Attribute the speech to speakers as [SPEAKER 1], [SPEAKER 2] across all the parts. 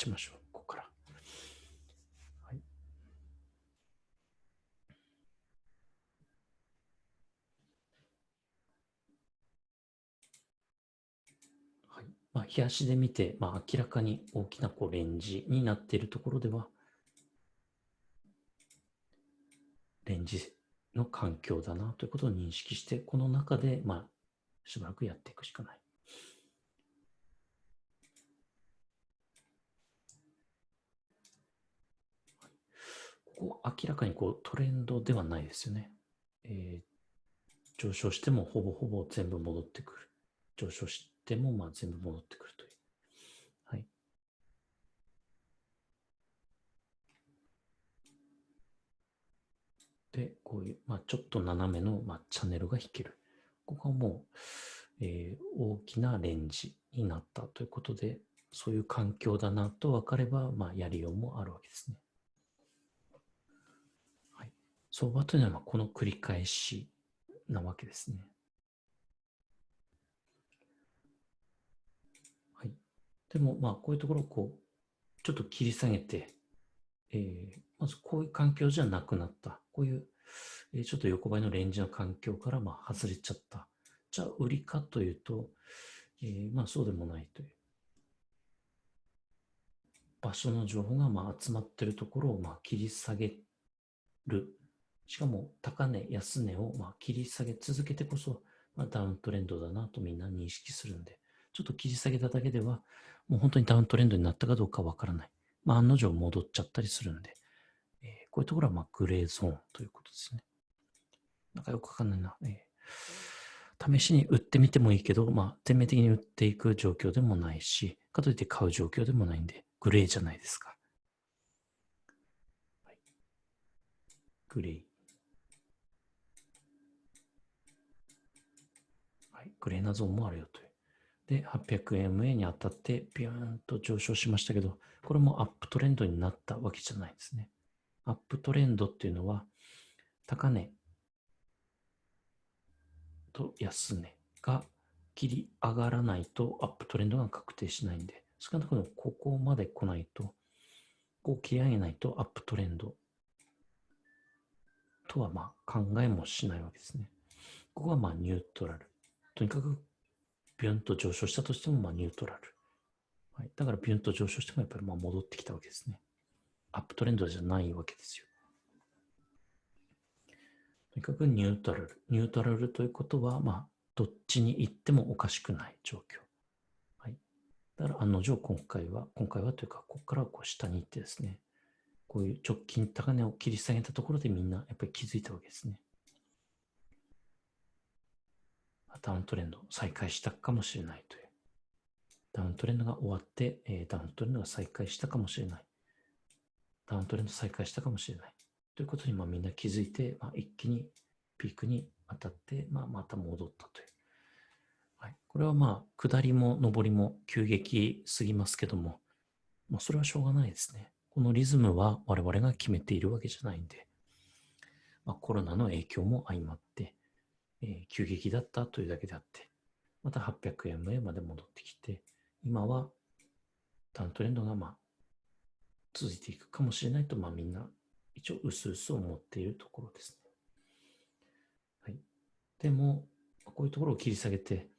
[SPEAKER 1] ちましょう。ここから。はい。はい。まあ、日足で見て、まあ、明らかに大きなこうレンジになっているところでは、レンジの環境だなということを認識して、この中で、まあ、しばらくやっていくしかない。ここ明らかにこうトレンドではないですよね。上昇してもほぼほぼ全部戻ってくる。上昇してもまあ全部戻ってくるという。はい。で、こういう、まあ、ちょっと斜めの、まあ、チャンネルが引ける。ここはもう、大きなレンジになったということで、そういう環境だなと分かれば、まあ、やりようもあるわけですね。はい。相場というのは、この繰り返しなわけですね。はい。でも、まあ、こういうところをこう、ちょっと切り下げて、まずこういう環境じゃなくなった。こういう、ちょっと横ばいのレンジの環境からまあ外れちゃった。じゃあ、売りかというと、まあそうでもないという。場所の情報がまあ集まっているところをまあ切り下げる。しかも高値、安値をまあ切り下げ続けてこそ、まあ、ダウントレンドだなとみんな認識するんで、ちょっと切り下げただけでは、もう本当にダウントレンドになったかどうかわからない。まあ案の定戻っちゃったりするんで、こういうところはまあグレーゾーンということですね。なんかよくわかんないな。試しに売ってみてもいいけど、まあ、全面的に売っていく状況でもないし、かといって買う状況でもないんで、グレーじゃないですか。はい、グレー。はい、グレーなゾーンもあるよという。で、800MA に当たってビューンと上昇しましたけど、これもアップトレンドになったわけじゃないですね。アップトレンドっていうのは、高値と安値が切り上がらないとアップトレンドが確定しないんで、少なくともここまで来ないと、こう切り上げないとアップトレンドとはまあ考えもしないわけですね。ここはまあニュートラル。とにかくビュンと上昇したとしてもまあニュートラル。はい、だからビュンと上昇してもやっぱりまあ戻ってきたわけですね。アップトレンドじゃないわけですよ。とにかくニュートラル。ニュートラルということは、まあ、どっちに行ってもおかしくない状況。はい。だから案の定今回はというか、ここからはこう下に行ってですね、こういう直近高値を切り下げたところでみんなやっぱり気づいたわけですね。ダウントレンド再開したかもしれないという。ダウントレンドが終わって、ダウントレンドが再開したかもしれない。ダウントレンド再開したかもしれない。ということにみんな気づいて、一気にピークに当たって、また戻ったという。はい、これは下りも上りも急激すぎますけども、それはしょうがないですね。このリズムは我々が決めているわけじゃないんで、コロナの影響も相まって、急激だったというだけであって、また800円まで戻ってきて、今はダウントレンドが続いていくかもしれないと、みんな一応薄々思っているところですね。はい。でも、こういうところを切り下げて、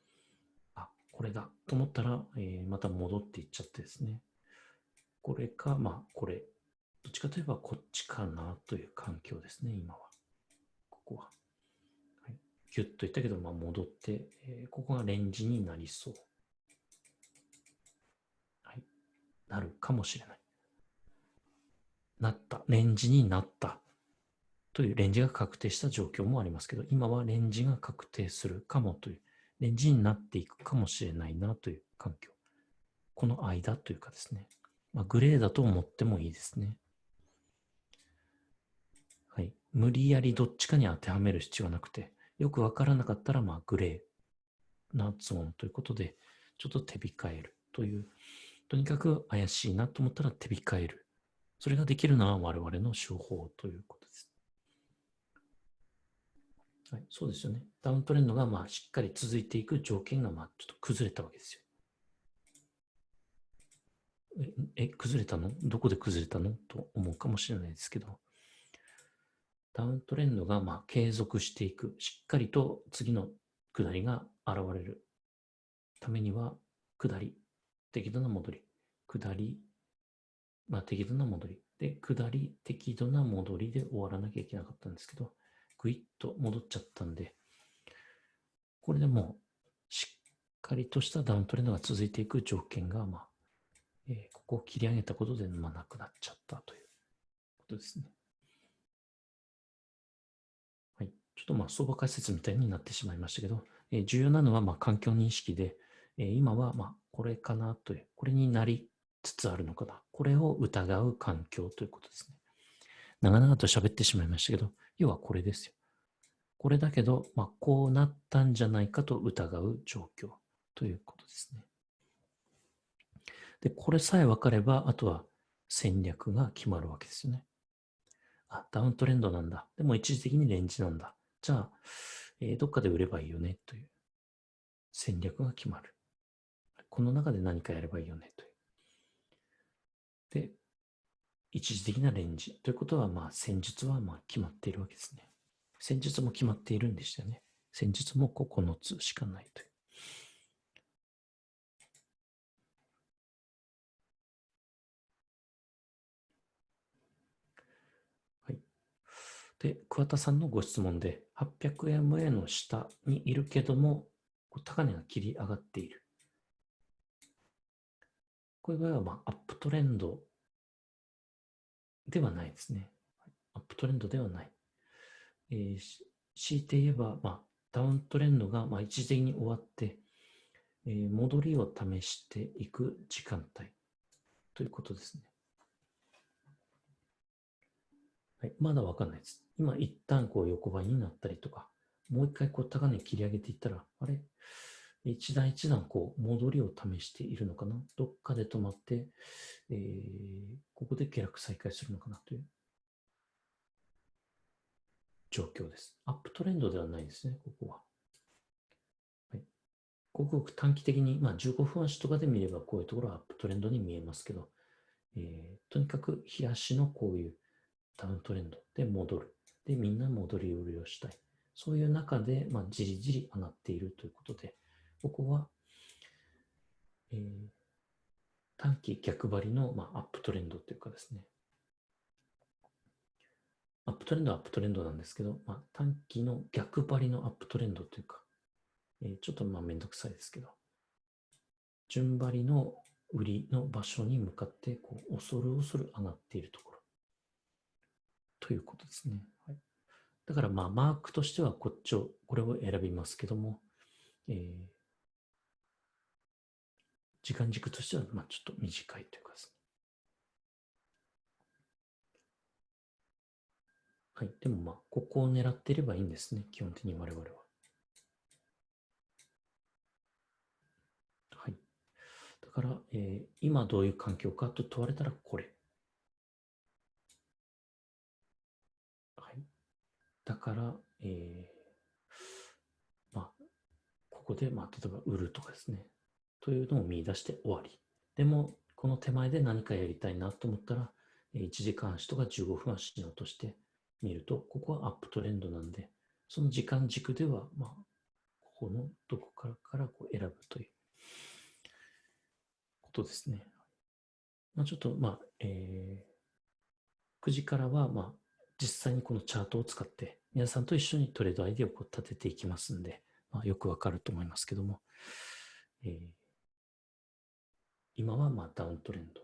[SPEAKER 1] これだと思ったら、また戻っていっちゃってですね。これか、これ。どっちかといえばこっちかなという環境ですね、今は。ここは。はい、ギュッといったけど、戻って、ここがレンジになりそう。はい。なるかもしれない。なった。レンジになった。というレンジが確定した状況もありますけど、今はレンジが確定するかもという、レンジになっていくかもしれないなという環境。この間というかですね。グレーだと思ってもいいですね。はい。無理やりどっちかに当てはめる必要はなくて、よくわからなかったら、グレーなゾーンということで、ちょっと手控えるという、とにかく怪しいなと思ったら手控える。それができるのは我々の手法ということです。はい、そうですよね。ダウントレンドがしっかり続いていく条件がちょっと崩れたわけですよ。崩れたの？どこで崩れたのと思うかもしれないですけど、ダウントレンドが継続していく、しっかりと次の下りが現れるためには、下り、適度な戻り、下り、適度な戻り、で、下り、適度な戻りで終わらなきゃいけなかったんですけど、ぐいっと戻っちゃったんで、これでもう、しっかりとしたダウントレンドが続いていく条件が、ここを切り上げたことで、なくなっちゃったということですね。はい。ちょっと相場解説みたいになってしまいましたけど、重要なのは環境認識で、今はこれかなという、これになりつつあるのかな。これを疑う環境ということですね。長々と喋ってしまいましたけど、要はこれですよ。これだけど、こうなったんじゃないかと疑う状況ということですね。で、これさえ分かれば、あとは戦略が決まるわけですよね。ダウントレンドなんだ。でも一時的にレンジなんだ。じゃあ、どっかで売ればいいよねという戦略が決まる。この中で何かやればいいよねという。で、一時的なレンジということは、戦術は決まっているわけですね。戦術も決まっているんでしたよね。戦術も9つしかないという。はい。で、桑田さんのご質問で、800円の下にいるけども、高値が切り上がっている。こういう場合は、アップトレンドではないですね。アップトレンドではない。強いて言えば、ダウントレンドが一時的に終わって、戻りを試していく時間帯ということですね。はい、まだわかんないです。今、一旦横ばいになったりとか、もう一回高値切り上げていったら、あれ一段一段戻りを試しているのかな、どっかで止まって、ここで下落再開するのかなという状況です。アップトレンドではないですね、ここは。はい、ごくごく短期的に、15分足とかで見ればこういうところはアップトレンドに見えますけど、とにかく日足のこういうダウントレンドで戻る。で、みんな戻り売りをしたい。そういう中で、じりじり上がっているということで、ここは、短期逆張りの、アップトレンドというかですね、アップトレンドはアップトレンドなんですけど、短期の逆張りのアップトレンドというか、ちょっとめんどくさいですけど、順張りの売りの場所に向かって恐る恐る上がっているところということですね。はい、だからマークとしてはこれを選びますけども、時間軸としてはちょっと短いというかですね。はい。でもここを狙っていればいいんですね。基本的に我々は。はい。だから、今どういう環境かと問われたらこれ。はい。だから、ここで、例えば売るとかですね。というのを見出して終わり。でも、この手前で何かやりたいなと思ったら、1時間足とか15分足に落としてみると、ここはアップトレンドなんで、その時間軸では、ここのどこから選ぶということですね。ちょっと、9時からは、実際にこのチャートを使って、皆さんと一緒にトレードアイディアを立てていきますんで、よくわかると思いますけども、今はダウントレンド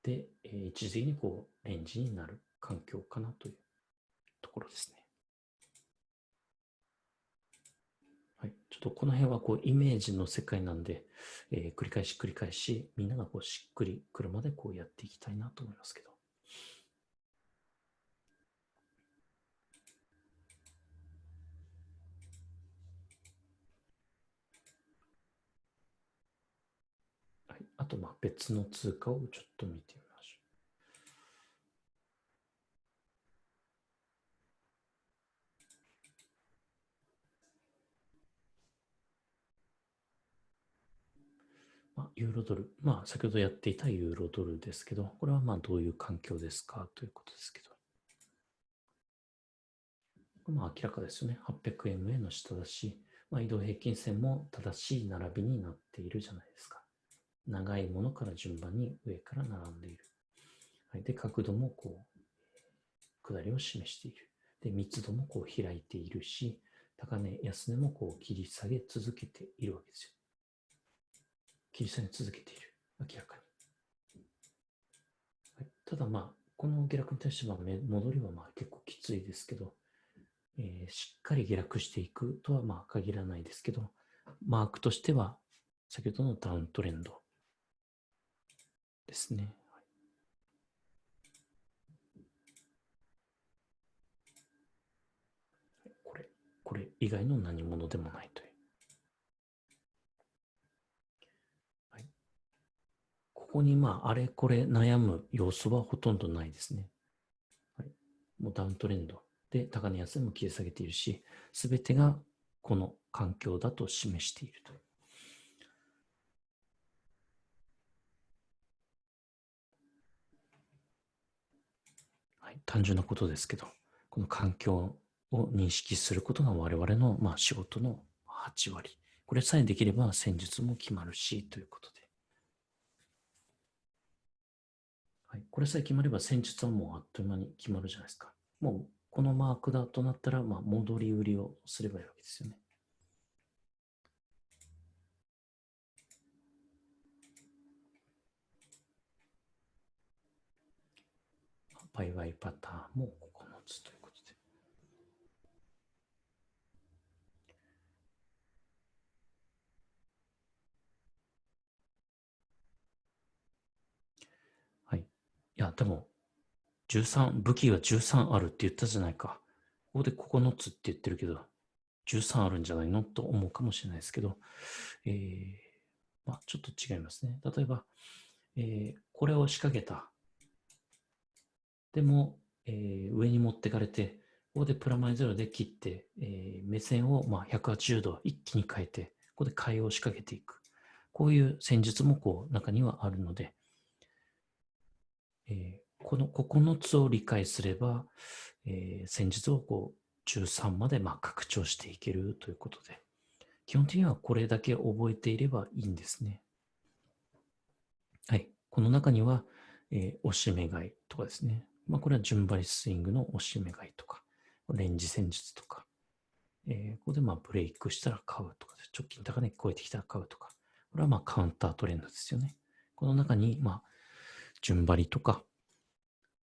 [SPEAKER 1] で、一時的にレンジになる環境かなというところですね。はい、ちょっとこの辺はイメージの世界なんで、繰り返しみんながしっくりくるまでやっていきたいなと思いますけど。はい、あと別の通貨をちょっと見てみましょう。ユーロドル。先ほどやっていたユーロドルですけど、これはどういう環境ですかということですけど。明らかですよね。800円への下だし、移動平均線も正しい並びになっているじゃないですか。長いものから順番に上から並んでいる。はい、で、角度も下りを示している。で、密度も開いているし、高値、安値も切り下げ続けているわけですよ。切り下げ続けている。明らかに。はい、ただこの下落に対しては戻りは結構きついですけど、しっかり下落していくとは限らないですけど、マークとしては先ほどのダウントレンドですね。これ以外の何物でもないという。はい、ここにあれこれ悩む要素はほとんどないですね。はい、もうダウントレンドで高値安値も切り下げているし、すべてがこの環境だと示しているという。はい、単純なことですけど、この環境を認識することが我々の仕事の8割。これさえできれば戦術も決まるしということで。はい、これさえ決まれば戦術はもうあっという間に決まるじゃないですか。もうこのマークだとなったら、戻り売りをすればいいわけですよね。売買パターンも9つということで。はい。いや、でも、武器が13あるって言ったじゃないか。ここで9つって言ってるけど、13あるんじゃないのと思うかもしれないですけど、ちょっと違いますね。例えば、これを仕掛けた。でも、上に持ってかれて、ここでプラマイゼロで切って、目線を180度一気に変えて、ここで買いを仕掛けていく。こういう戦術も中にはあるので、この9つを理解すれば、戦術を13まで拡張していけるということで、基本的にはこれだけ覚えていればいいんですね。はい。この中には、押し目買いとかですね。これは順張りスイングの押し目買いとか、レンジ戦術とか、ここでブレイクしたら買うとか、直近高値超えてきたら買うとか、これはカウンタートレンドですよね。この中に、順張りとか、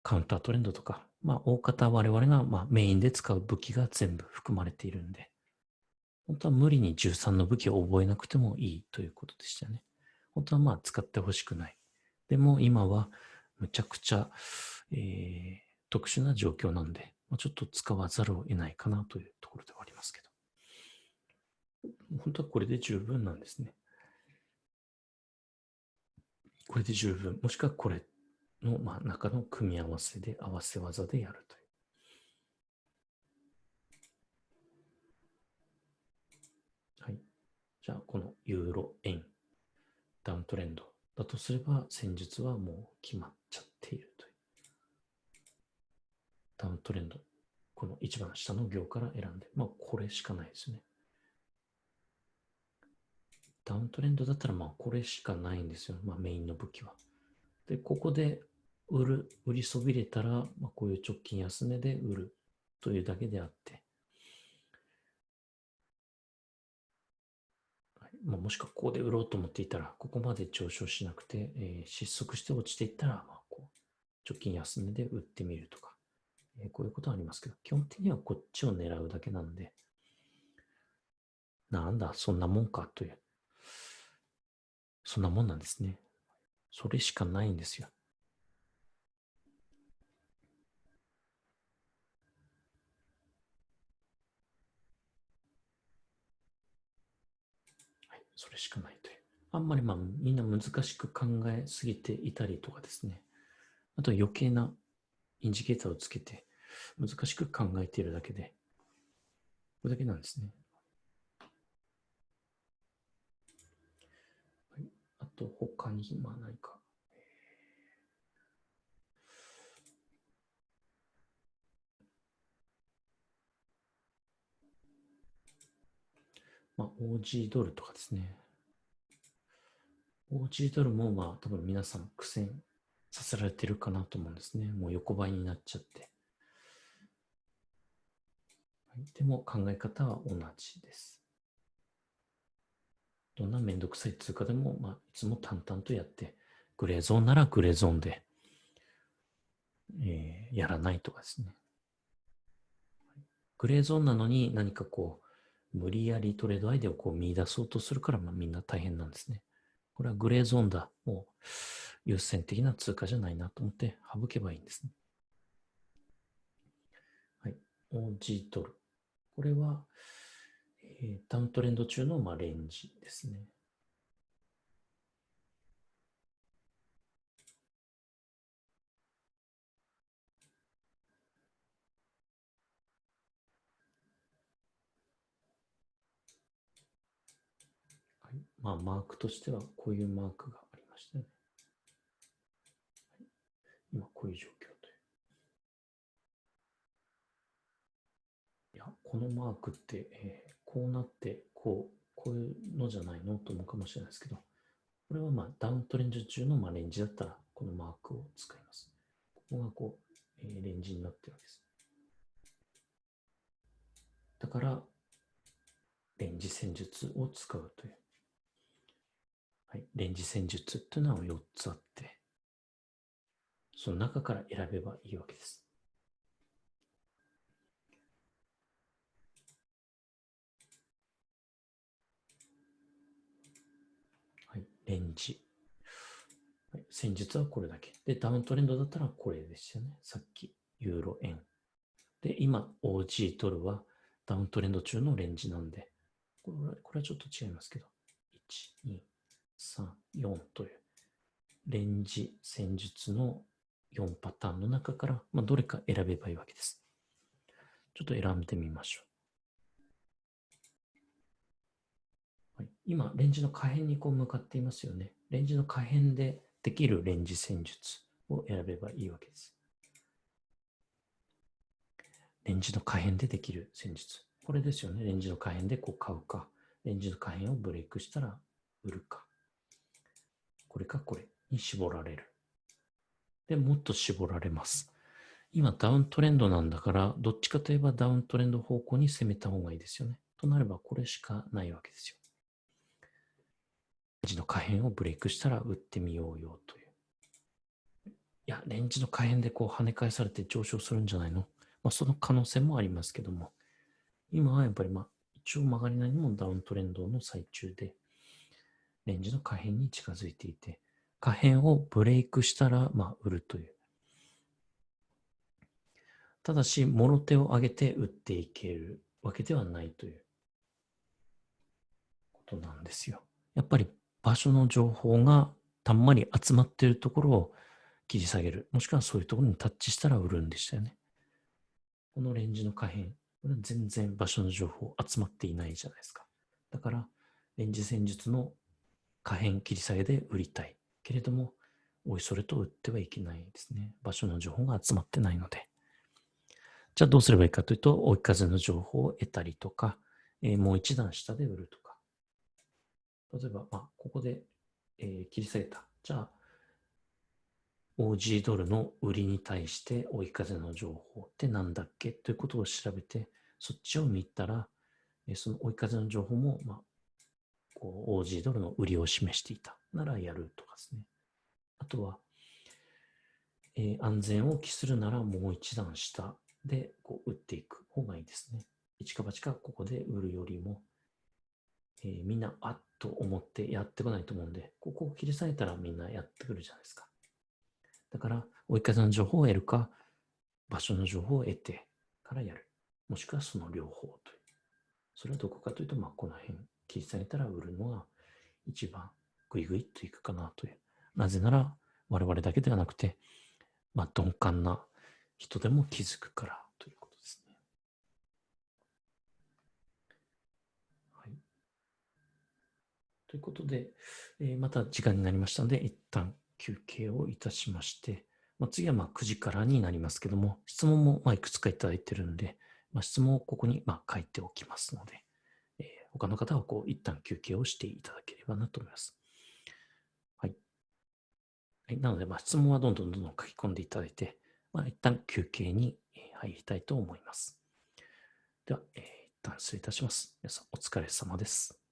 [SPEAKER 1] カウンタートレンドとか、大方我々がメインで使う武器が全部含まれているんで、本当は無理に13の武器を覚えなくてもいいということでしたね。本当は使ってほしくない。でも今はむちゃくちゃ、特殊な状況なんで、ちょっと使わざるを得ないかなというところではありますけど。本当はこれで十分なんですね。これで十分。もしくはこれの中の組み合わせで、合わせ技でやるという。はい。じゃあ、このユーロ、円、ダウントレンドだとすれば、戦術はもう決まっちゃっているという。ダウントレンド。この一番下の行から選んで、これしかないですね。ダウントレンドだったらこれしかないんですよ。メインの武器は。で、ここで売りそびれたら、こういう直近安値で売るというだけであって、もしくはここで売ろうと思っていたら、ここまで上昇しなくて、失速して落ちていったら、直近安値で売ってみるとか、こういうことはありますけど、基本的にはこっちを狙うだけなんで、なんだ、そんなもんかという、そんなもんなんですね。それしかないんですよ。はい、それしかないという。あんまりみんな難しく考えすぎていたりとかですね。あと余計なインジケーターをつけて難しく考えているだけで、これだけなんですね。はい、あ他に何か。OG ドルとかですね。OG ドルも多分皆さん苦戦させられてるかなと思うんですね。もう横ばいになっちゃって。でも考え方は同じです。どんなめんどくさい通貨でも、いつも淡々とやって、グレーゾーンならグレーゾーンで、やらないとかですね。グレーゾーンなのに何か無理やりトレードアイデアを見出そうとするから、みんな大変なんですね。これはグレーゾーンだ。もう優先的な通貨じゃないなと思って省けばいいんですね。はい。OG ドル。これは、ダウントレンド中のレンジですね。はい。マークとしてはこういうマークがありましたね。はい、今こういう状況という。いや、このマークって、こうなってこういうのじゃないのと思うかもしれないですけど、これはダウントレンジ中のレンジだったらこのマークを使います。ここがレンジになってるわけです。だから、レンジ戦術を使うという。はい、レンジ戦術というのは4つあって、その中から選べばいいわけです。はい、レンジ。はい、戦術はこれだけ。で、ダウントレンドだったらこれですよね。さっき、ユーロ円。で、今、OG ドルはダウントレンド中のレンジなんで、これはちょっと違いますけど、1、2、3、4というレンジ戦術の4パターンの中から、どれか選べばいいわけです。ちょっと選んでみましょう。はい、今、レンジの下辺に向かっていますよね。レンジの下辺でできるレンジ戦術を選べばいいわけです。レンジの下辺でできる戦術。これですよね。レンジの下辺で買うか、レンジの下辺をブレイクしたら売るか。これかこれに絞られる。で、もっと絞られます。今ダウントレンドなんだから、どっちかといえばダウントレンド方向に攻めた方がいいですよね。となればこれしかないわけですよ。レンジの下辺をブレイクしたら売ってみようよという。いや、レンジの下辺で跳ね返されて上昇するんじゃないの？その可能性もありますけども、今はやっぱり一応曲がりなりにもダウントレンドの最中で、レンジの下辺に近づいていて、下辺をブレイクしたら、売るという。ただし、もろ手を上げて売っていけるわけではないということなんですよ。やっぱり場所の情報がたんまり集まっているところを切り下げる。もしくはそういうところにタッチしたら売るんでしたよね。このレンジの下辺、これは全然場所の情報集まっていないじゃないですか。だから、レンジ戦術の下辺切り下げで売りたい。けれども、おいそれと売ってはいけないですね。場所の情報が集まってないので。じゃあどうすればいいかというと、追い風の情報を得たりとか、もう一段下で売るとか。例えば、ここで、切り下げた。じゃあ、OG ドルの売りに対して追い風の情報って何だっけということを調べて、そっちを見たら、その追い風の情報も、OG ドルの売りを示していたならやるとかですね。あとは、安全を期するならもう一段下で打っていく方がいいですね。一か八かここで売るよりも、みんなあっと思ってやってこないと思うんで、ここを切り下げたらみんなやってくるじゃないですか。だから、追い風の情報を得るか、場所の情報を得てからやる。もしくはその両方という。それはどこかというと、この辺、切り下げたら売るのが一番グイグイといくかなという。なぜなら、我々だけではなくて、鈍感な人でも気づくからということですね。はい。ということで、また時間になりましたので、一旦休憩をいたしまして、次は9時からになりますけども、質問もいくつかいただいているので、質問をここに書いておきますので、他の方は一旦休憩をしていただければなと思います。はい。はい、なので、質問はどんどん書き込んでいただいて、一旦休憩に入りたいと思います。では、一旦失礼いたします。皆さんお疲れ様です。